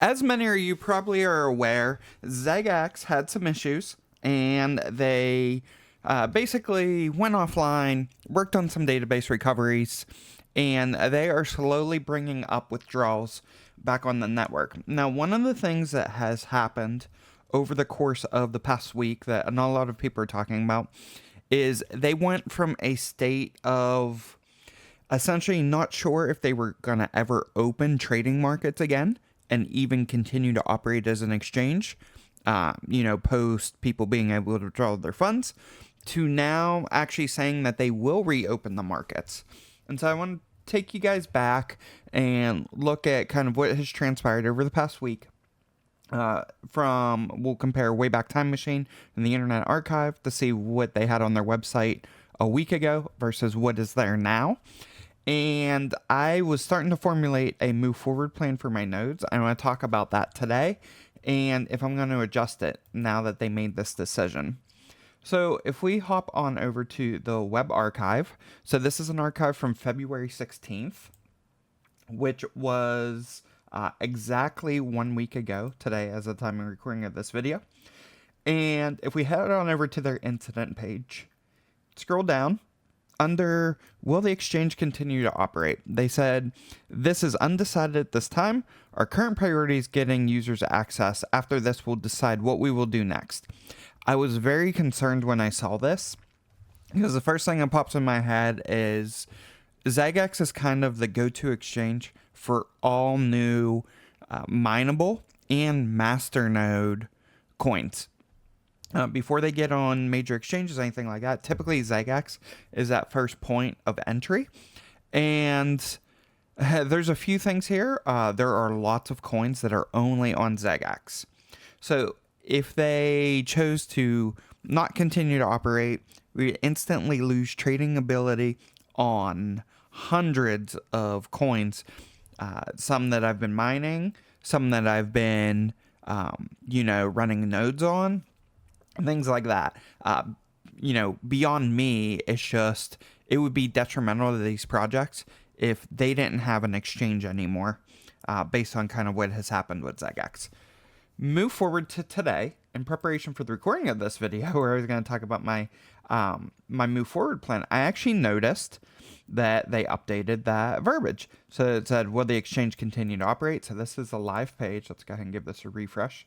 As many of you probably are aware, ZeggeX had some issues and they basically went offline, worked on some database recoveries, and they are slowly bringing up withdrawals back on the network. Now, one of the things that has happened over the course of the past week that not a lot of people are talking about is they went from a state of essentially not sure if they were going to ever open trading markets again and even continue to operate as an exchange, post people being able to withdraw their funds, to now actually saying that they will reopen the markets. And so I want to take you guys back and look at kind of what has transpired over the past week. We'll compare Wayback Time Machine and the Internet Archive to see what they had on their website a week ago versus what is there now. And I was starting to formulate a move forward plan for my nodes. I want to talk about that today and if I'm going to adjust it now that they made this decision. So if we hop on over to the web archive, so this is an archive from February 16th, which was exactly 1 week ago today as the time of recording of this video. And if we head on over to their incident page, scroll down, under will the exchange continue to operate? They said, this is undecided at this time. Our current priority is getting users access. After this, we'll decide what we will do next. I was very concerned when I saw this because the first thing that pops in my head is ZeggeX is kind of the go-to exchange for all new mineable and Masternode coins. Before they get on major exchanges, anything like that, typically ZeggeX is that first point of entry. And there's a few things here. There are lots of coins that are only on ZeggeX. So if they chose to not continue to operate, we instantly lose trading ability on hundreds of coins. Some that I've been mining, some that I've been, running nodes on. Things like that. Beyond me, it's just, it would be detrimental to these projects if they didn't have an exchange anymore, based on kind of what has happened with ZeggeX. Move forward to today, in preparation for the recording of this video, where I was going to talk about my move forward plan. I actually noticed that they updated that verbiage. So it said, will the exchange continue to operate? So this is a live page. Let's go ahead and give this a refresh.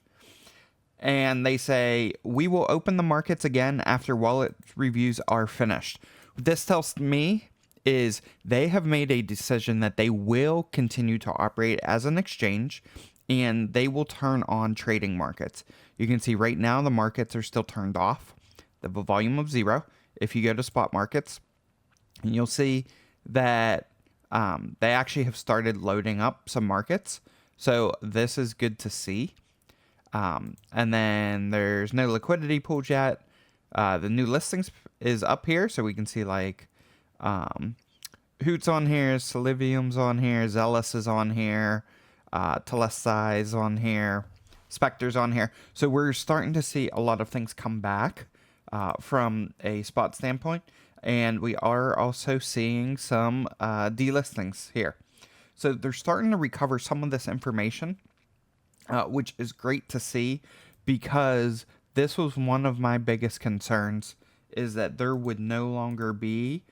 And they say, we will open the markets again after wallet reviews are finished. What this tells me is they have made a decision that they will continue to operate as an exchange and they will turn on trading markets. You can see right now the markets are still turned off. They have a volume of 0. If you go to spot markets, and you'll see that they actually have started loading up some markets. So this is good to see. And then there's no liquidity pools yet. The new listings is up here, so we can see like Hoot's on here, Solivium's on here, Zealous is on here, Telestai is on here, Spectre's on here. So we're starting to see a lot of things come back from a spot standpoint, and we are also seeing some delistings here. So they're starting to recover some of this information. Which is great to see because this was one of my biggest concerns, is that there would no longer be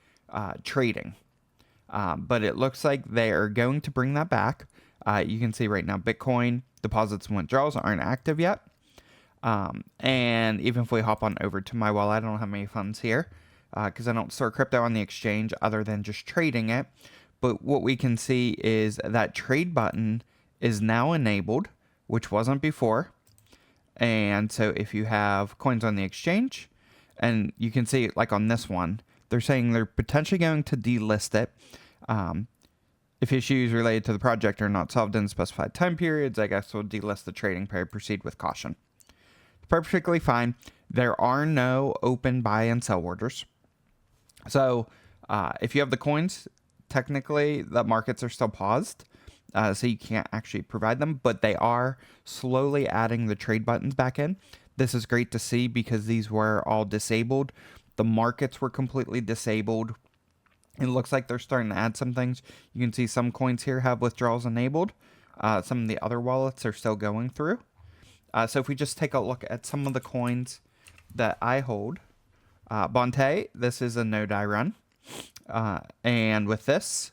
trading. But it looks like they are going to bring that back. You can see right now Bitcoin deposits and withdrawals aren't active yet. And even if we hop on over to my wallet, I don't have any funds here because I don't store crypto on the exchange other than just trading it. But what we can see is that trade button is now enabled, which wasn't before. And so if you have coins on the exchange, and you can see like on this one, they're saying they're potentially going to delist it. If issues related to the project are not solved in specified time periods, I guess we'll delist the trading pair, proceed with caution. Perfectly fine. There are no open buy and sell orders. So if you have the coins, technically the markets are still paused. So you can't actually provide them, but they are slowly adding the trade buttons back in. This is great to see because these were all disabled. The markets were completely disabled. It looks like they're starting to add some things. You can see some coins here have withdrawals enabled. Some of the other wallets are still going through. So if we just take a look at some of the coins that I hold, Bonte, this is a node I run. And with this,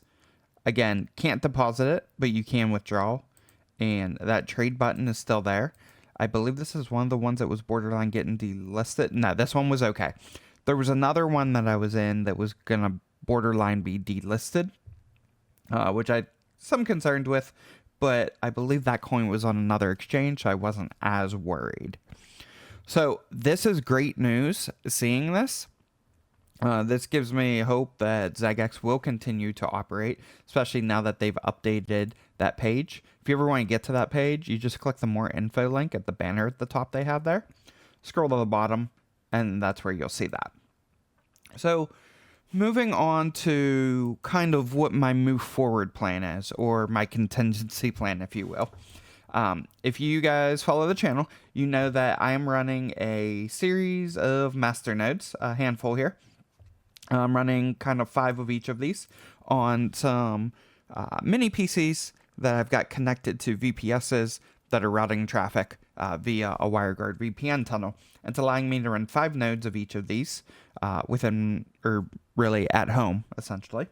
again, can't deposit it, but you can withdraw. And that trade button is still there. I believe this is one of the ones that was borderline getting delisted. No, this one was okay. There was another one that I was in that was going to borderline be delisted, which I some concerned with, but I believe that coin was on another exchange, so I wasn't as worried. So this is great news, seeing this. This gives me hope that ZeggeX will continue to operate, especially now that they've updated that page. If you ever want to get to that page, you just click the more info link at the banner at the top they have there. Scroll to the bottom, and that's where you'll see that. So moving on to kind of what my move forward plan is, or my contingency plan, if you will. If you guys follow the channel, you know that I am running a series of masternodes, a handful here. I'm running kind of 5 of each of these on some mini PCs that I've got connected to VPSs that are routing traffic via a WireGuard VPN tunnel. It's allowing me to run 5 nodes of each of these within, or really at home, essentially.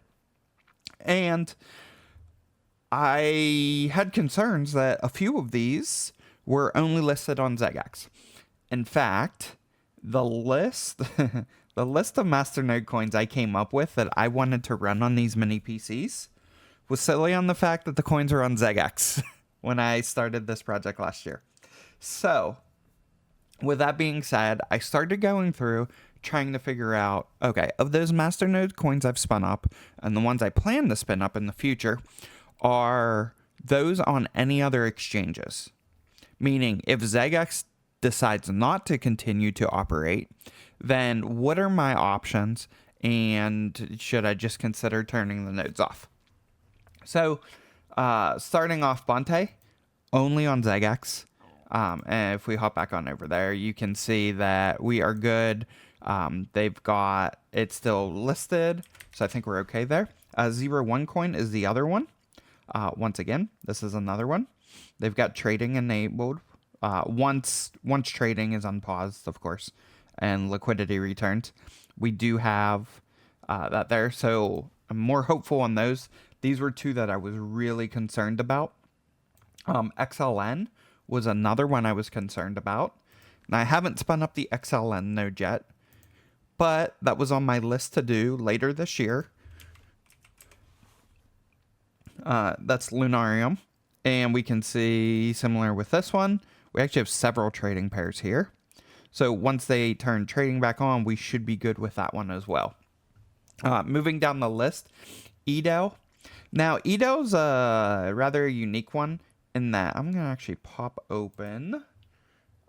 And I had concerns that a few of these were only listed on ZeggeX. In fact, the list the list of Masternode coins I came up with that I wanted to run on these mini PCs was solely on the fact that the coins are on ZeggeX when I started this project last year. So, with that being said, I started going through trying to figure out, okay, of those Masternode coins I've spun up and the ones I plan to spin up in the future, are those on any other exchanges? Meaning, if ZeggeX decides not to continue to operate, then what are my options, and should I just consider turning the nodes off? So, starting off Bonte, only on ZeggeX. And if we hop back on over there, you can see that we are good. They've got it still listed, so I think we're okay there. 01 coin is the other one. Once again, this is another one. They've got trading enabled. Once trading is unpaused, of course, and liquidity returns, we do have that there. So I'm more hopeful on those. These were 2 that I was really concerned about. XLN was another one I was concerned about. Now, I haven't spun up the XLN node yet, but that was on my list to do later this year. That's Lunarium. And we can see, similar with this one, we actually have several trading pairs here. So once they turn trading back on, we should be good with that one as well. Moving down the list, Edo. Now, Edo's a rather unique one in that I'm going to actually pop open.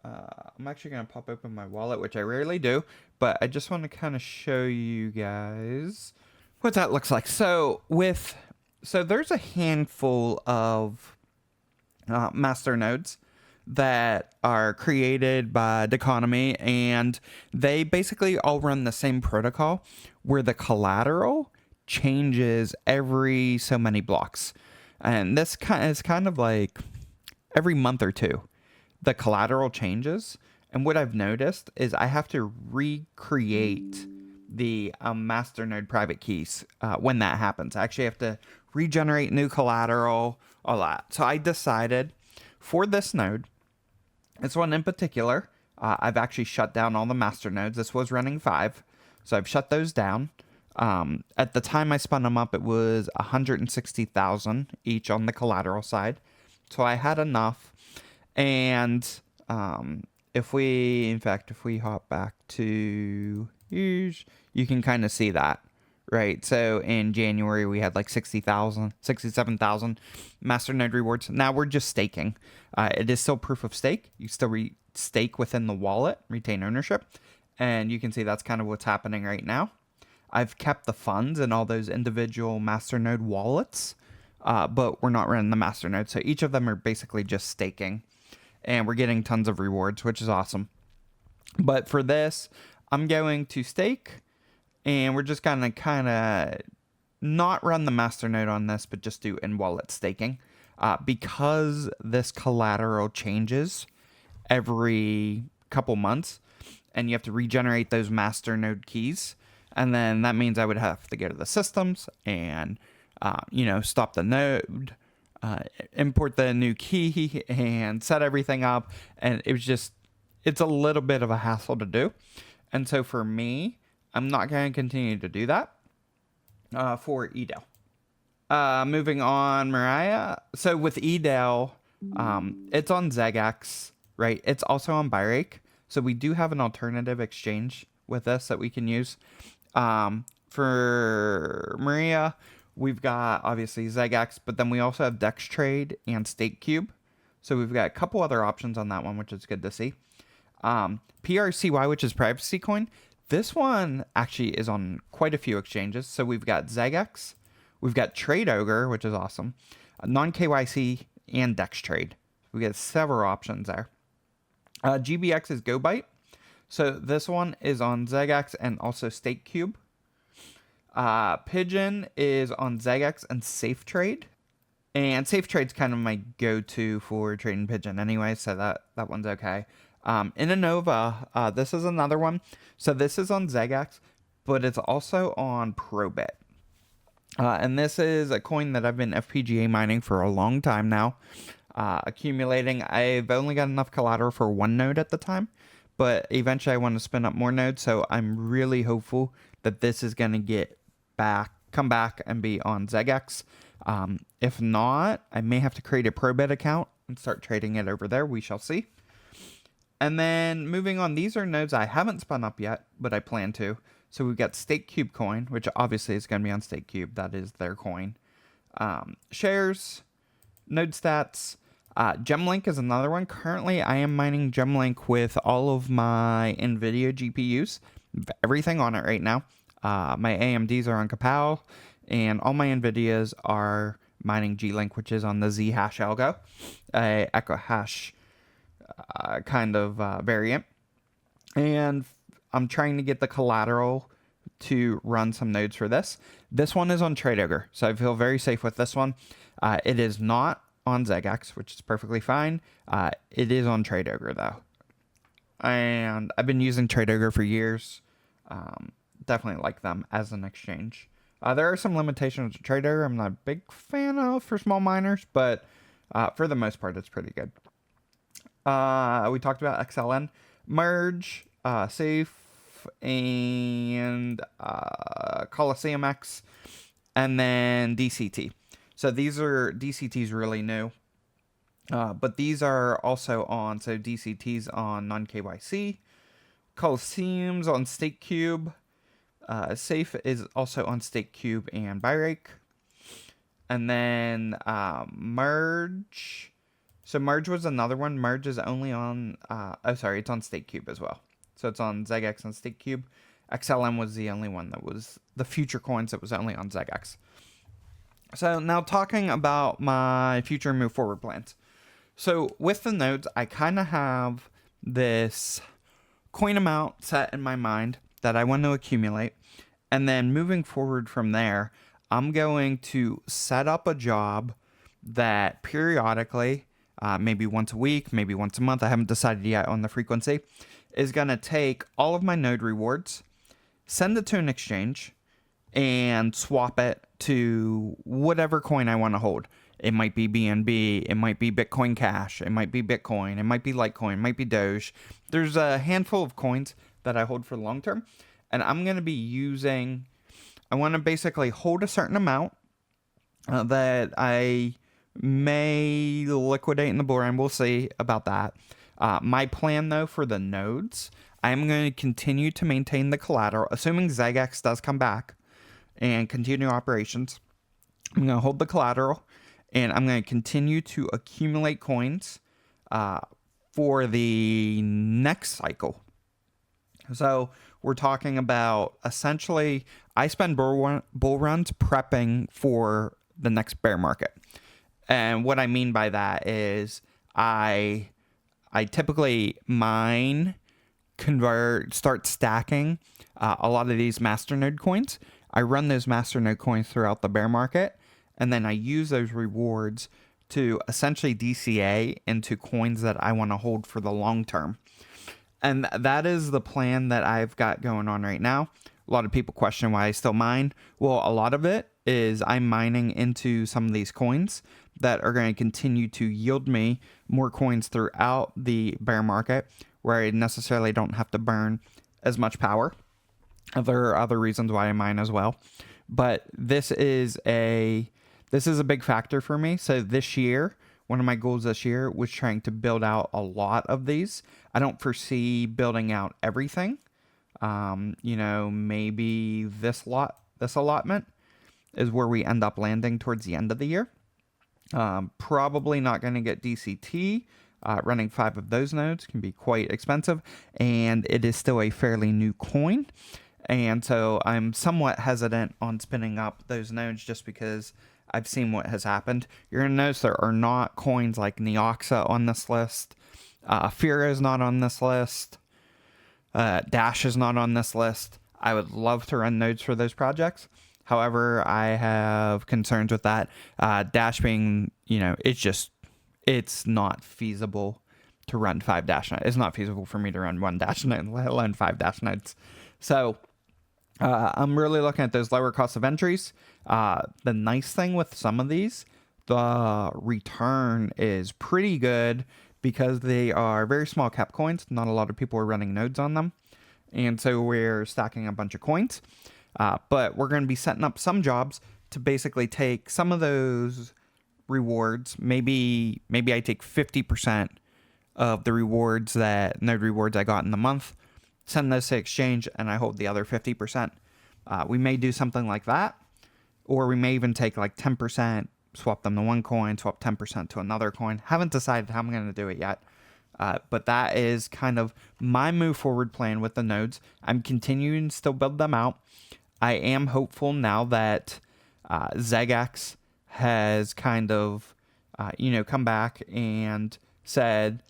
I'm actually going to pop open my wallet, which I rarely do, but I just want to kind of show you guys what that looks like. So there's a handful of masternodes that are created by Deconomy, and they basically all run the same protocol where the collateral changes every so many blocks. And this is kind of like every month or 2, the collateral changes. And what I've noticed is I have to recreate the Masternode private keys when that happens. I actually have to regenerate new collateral, all that. So I decided for this node, this one in particular, I've actually shut down all the masternodes. This was running 5, so I've shut those down. At the time I spun them up, it was 160,000 each on the collateral side. So I had enough. And if we hop back to use, you can kind of see that, right? So in January, we had like 60,000, 67,000 Masternode rewards. Now we're just staking. It is still proof of stake. You still stake within the wallet, retain ownership. And you can see that's kind of what's happening right now. I've kept the funds in all those individual Masternode wallets, but we're not running the Masternode. So each of them are basically just staking, and we're getting tons of rewards, which is awesome. But for this, I'm going to stake, and we're just going to kind of not run the Masternode on this, but just do in-wallet staking. because this collateral changes every couple months, and you have to regenerate those Masternode keys. And then that means I would have to go to the systems and, stop the node, import the new key, and set everything up. And it's a little bit of a hassle to do. And so for me, I'm not going to continue to do that for eDel. Moving on, Mariah. So with eDel, it's on ZeggeX, right? It's also on Byrake. So we do have an alternative exchange with this that we can use. For Maria, we've got obviously ZeggeX, but then we also have DexTrade and StakeCube. So we've got a couple other options on that one, which is good to see. PRCY, which is privacy coin. This one actually is on quite a few exchanges. So we've got ZeggeX, we've got Trade Ogre, which is awesome, non-KYC, and DexTrade. We get several options there. GBX is GoByte. So this one is on ZeggeX and also StakeCube. Pigeon is on ZeggeX and SafeTrade. And SafeTrade's kind of my go-to for trading Pigeon anyway, so that one's okay. Innova, this is another one. So this is on ZeggeX, but it's also on Probit. And this is a coin that I've been FPGA mining for a long time now. Accumulating. I've only got enough collateral for one node at the time, but eventually I want to spin up more nodes, so I'm really hopeful that this is going to come back and be on ZeggeX. If not, I may have to create a Probit account and start trading it over there. We shall see. And then moving on, these are nodes I haven't spun up yet, but I plan to. So we've got StakeCube coin, which obviously is going to be on StakeCube. That is their coin. Shares, node stats. Gemlink is another one. Currently, I am mining Gemlink with all of my NVIDIA GPUs. Everything on it right now. My AMDs are on Kapow, and all my NVIDIAs are mining Glink, which is on the Z-hash algo, a echo hash kind of variant. And I'm trying to get the collateral to run some nodes for this. This one is on Trade Ogre, so I feel very safe with this one. It is not on ZeggeX, which is perfectly fine. It is on Trade Ogre though, and I've been using Trade Ogre for years. Definitely like them as an exchange. There are some limitations to Trade Ogre I'm not a big fan of for small miners, but for the most part, it's pretty good. We talked about XLN, Merge, Safe, and Coliseum X, and then DCT. So these are DCT's really new, but these are also on. So DCT's on non-KYC, Coliseum's on StakeCube, Safe is also on StakeCube and Byrake, and then Merge. So Merge was another one. Merge is only on. It's on StakeCube as well. So it's on ZeggeX and StakeCube. XLM was the only one that was the future coins that was only on ZeggeX. So now talking about my future move forward plans. So with the nodes, I kind of have this coin amount set in my mind that I want to accumulate. And then moving forward from there, I'm going to set up a job that periodically, maybe once a week, maybe once a month, I haven't decided yet on the frequency, is going to take all of my node rewards, send it to an exchange, and swap it to whatever coin I want to hold. It might be BNB, it might be Bitcoin Cash, it might be Bitcoin, it might be Litecoin, it might be Doge. There's a handful of coins that I hold for the long term, and I'm going to be I want to basically hold a certain amount that I may liquidate in the bull run. We'll see about that. My plan, though, for the nodes, I'm going to continue to maintain the collateral, assuming ZeggeX does come back and continue operations. I'm going to hold the collateral, and I'm going to continue to accumulate coins for the next cycle. So we're talking about, essentially, I spend bull runs prepping for the next bear market. And what I mean by that is I typically mine, convert, start stacking a lot of these Masternode coins. I run those Masternode coins throughout the bear market, and then I use those rewards to essentially DCA into coins that I want to hold for the long term. And that is the plan that I've got going on right now. A lot of people question why I still mine. Well, a lot of it is I'm mining into some of these coins that are going to continue to yield me more coins throughout the bear market, where I necessarily don't have to burn as much power. There are other reasons why I mine as well. But this is a big factor for me. So this year, one of my goals this year was trying to build out a lot of these. I don't foresee building out everything. Maybe this allotment is where we end up landing towards the end of the year. Probably not going to get DCT. Running 5 of those nodes can be quite expensive, and it is still a fairly new coin. And so I'm somewhat hesitant on spinning up those nodes just because I've seen what has happened. You're going to notice there are not coins like Neoxa on this list. Fira is not on this list. Dash is not on this list. I would love to run nodes for those projects. However, I have concerns with that. Dash being, it's not feasible to run 5 Dash nodes. It's not feasible for me to run 1 Dash node, let alone 5 Dash nodes. So I'm really looking at those lower cost of entries. The nice thing with some of these, the return is pretty good because they are very small cap coins. Not a lot of people are running nodes on them. And so we're stacking a bunch of coins. But we're going to be setting up some jobs to basically take some of those rewards. Maybe I take 50% of the rewards node rewards I got in the month, send those to exchange, and I hold the other 50%. We may do something like that, or we may even take like 10%, swap them to one coin, swap 10% to another coin. Haven't decided how I'm going to do it yet. But that is kind of my move forward plan with the nodes. I'm continuing to still build them out. I am hopeful now that ZeggeX has kind of, come back and said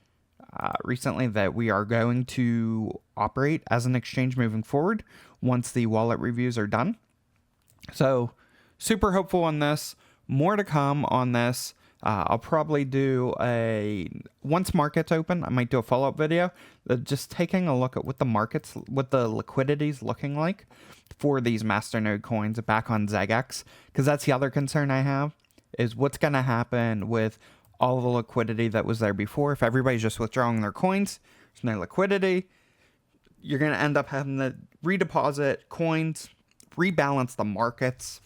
recently that we are going to operate as an exchange moving forward once the wallet reviews are done. So super hopeful on this. More to come on this. I'll probably do once markets open, I might do a follow-up video just taking a look at what the liquidity is looking like for these Masternode coins back on ZeggeX, because that's the other concern I have, is what's going to happen with all the liquidity that was there before. If everybody's just withdrawing their coins, there's no liquidity, you're going to end up having to redeposit coins, rebalance the markets.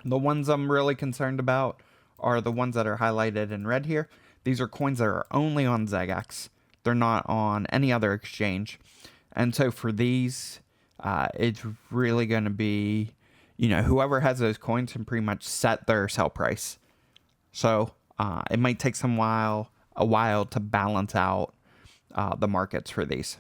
The ones I'm really concerned about are the ones that are highlighted in red here. These are coins that are only on ZeggeX. They're not on any other exchange. And so for these, it's really going to be, whoever has those coins can pretty much set their sell price. So it might take a while to balance out the markets for these.